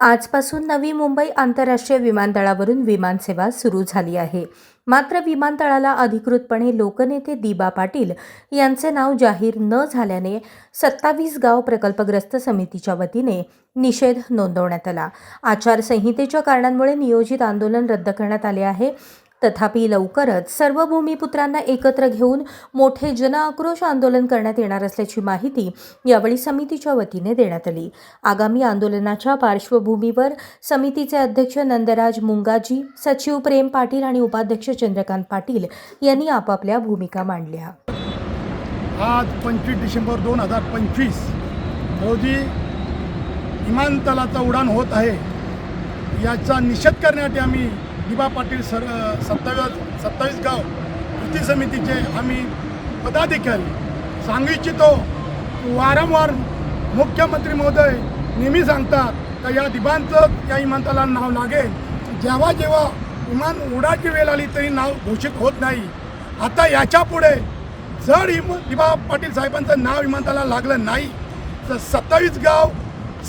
आजपासून नवी मुंबई आंतरराष्ट्रीय विमानतळावरून विमानसेवा सुरू झाली आहे. मात्र विमानतळाला अधिकृतपणे लोकनेते दिबा पाटील यांचे नाव जाहीर न झाल्याने 27 गाव प्रकल्पग्रस्त समितीच्या वतीने निषेध नोंदवण्यात आला. आचारसंहितेच्या कारणांमुळे नियोजित आंदोलन रद्द करण्यात आले आहे. तथापि लवकरच सर्व भूमिपुत्रांना एकत्र घेऊन मोठे जनआक्रोश आंदोलन करण्यात येणार असल्याची माहिती यावेळी समितीच्या वतीने देण्यात आली. आगामी आंदोलनाच्या पार्श्वभूमीवर समितीचे अध्यक्ष नंदराज मुंगाजी, सचिव प्रेम पाटील आणि उपाध्यक्ष चंद्रकांत पाटील यांनी आपापल्या भूमिका मांडल्या. आज 25 डिसेंबर 2025 रोजी विमानतळाचा उडान होत आहे. याचा निषेध करण्यासाठी आम्ही दिबा पाटील 27 गाव कृती समितीचे आम्ही पदाधिकारी सांगू इच्छितो. वारंवार मुख्यमंत्री महोदय नेहमी सांगतात का या विमानतळाला नाव लागेल. जेव्हा जेव्हा विमान उडाची वेळ आली तरी नाव घोषित होत नाही. आता याच्या पुढे जर दिबा पाटील साहेबांचं नाव विमानतळाला लागलं नाही तर 27 गाव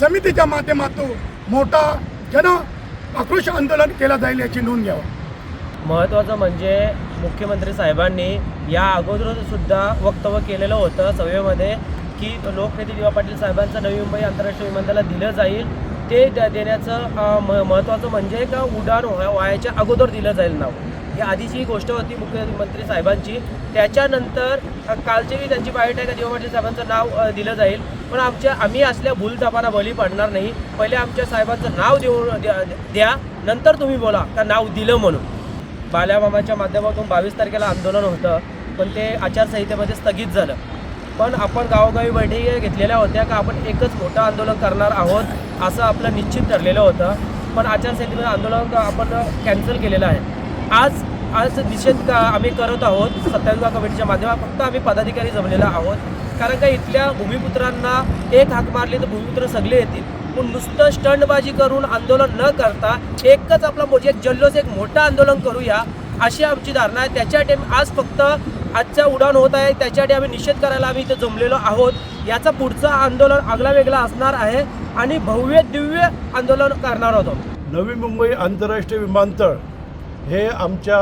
समितीच्या माध्यमातून मोठा आक्रोश आंदोलन केलं जाईल याची नोंद घ्यावा. महत्त्वाचं म्हणजे मुख्यमंत्री साहेबांनी या अगोदर सुद्धा वक्तव्य केलेलं होतं सभेमध्ये की लोकनेते दिबा पाटील साहेबांचं नवी मुंबई आंतरराष्ट्रीय विमानतळाला दिलं जाईल. ते देण्याचं महत्त्वाचं म्हणजे का उड्डाण व्हायच्या अगोदर दिलं जाईल नाव. ही आधीची गोष्ट होती मुख्यमंत्री साहेबांची. त्याच्यानंतर कालचीही त्यांची बाईट आहे का दिबा पाटील साहेबांचं नाव दिलं जाईल. पण आम्ही असल्या भूलथापांना बळी पडणार नाही. पहिले आमच्या साहेबांचं नाव द्या, नंतर तुम्ही बोला का नाव दिलं म्हणून. बाल्यामामाच्या माध्यमातून 22 तारखेला आंदोलन होतं, पण ते आचारसंहितेमध्ये स्थगित झालं. पण आपण गावोगावी बैठकी घेतलेल्या होत्या का आपण एकच मोठं आंदोलन करणार आहोत असं आपलं निश्चित ठरलेलं होतं. पण आचारसंहितेमध्ये आंदोलन आपण कॅन्सल केलेलं आहे. आज निषेध आम्ही करत आहोत 27 गाव कमिटीच्या माध्यमातून. फक्त आम्ही पदाधिकारी जमलेला आहोत, कारण का इथल्या भूमिपुत्रांना एक हाक मारली तर भूमिपुत्र सगळे येतील. पण नुसतं स्टंटबाजी करून आंदोलन न करता एकच आपला एक जल्लोष, एक मोठं आंदोलन करूया अशी आमची धारणा आहे. त्याच्यासाठी आज फक्त आजचा उडान होत आहे त्याच्यासाठी आम्ही निषेध करायला आम्ही इथं जमलेलो आहोत. याचा पुढचं आंदोलन आगळा वेगळा असणार आहे आणि भव्य दिव्य आंदोलन करणार आहोत. नवी मुंबई आंतरराष्ट्रीय विमानतळ हे आमच्या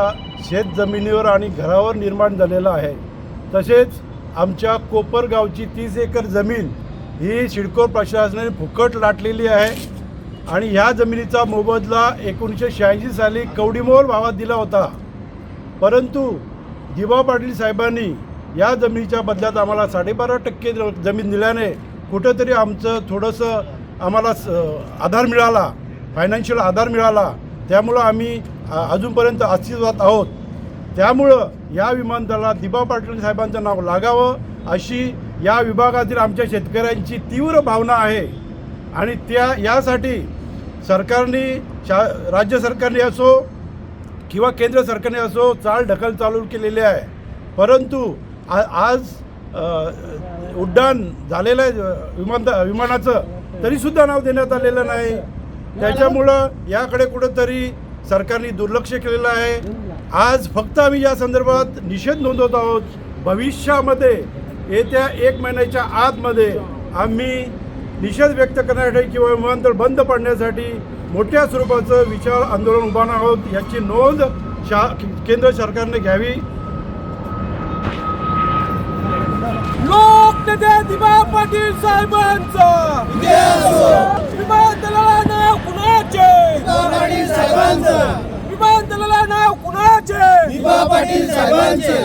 शेतजमिनीवर आणि घरावर निर्माण झालेलं आहे. तसेच आमच्या कोपरगावची 30 एकर जमीन ही सिडको प्रशासनाने फुकट लाटलेली आहे आणि ह्या जमिनीचा मोबदला 1986 साली कवडीमोल भावात दिला होता. परंतु दिबा पाटील साहेबांनी या जमिनीच्या बदल्यात आम्हाला 12.5% जमीन दिल्याने कुठंतरी आमचं थोडंसं आम्हाला आधार मिळाला, फायनान्शियल आधार मिळाला. त्यामुळं आम्ही अजूनपर्यंत अस्तित्वात आहोत. त्यामुळं या विमानतळाला दिबा पाटील साहेबांचं नाव लागावं अशी या विभागातील आमच्या शेतकऱ्यांची तीव्र भावना आहे. आणि यासाठी सरकारने राज्य सरकारने असो किंवा केंद्र सरकारने असो ढकल चालू केलेली आहे. परंतु आज उड्डाण झालेलं आहे विमानाचं तरीसुद्धा नाव देण्यात आलेलं नाही. त्याच्यामुळं याकडे कुठंतरी सरकारने दुर्लक्ष केलेलं आहे. आज फक्त आम्ही या संदर्भात निषेध नोंदवत आहोत. भविष्यामध्ये येत्या 1 महिन्याच्या आतमध्ये आम्ही निषेध व्यक्त करण्यासाठी किंवा विमानतळ बंद पाडण्यासाठी मोठ्या स्वरूपाचं विशाल आंदोलन उभारणार आहोत. याची नोंद केंद्र सरकारने घ्यावी. लोकनेते दिबा पाटील साहेबांचं विमानतळाला नाव कुणाचे? विमानतळाला नाव कुणाचे? दिबा पाटील साहेबांचे.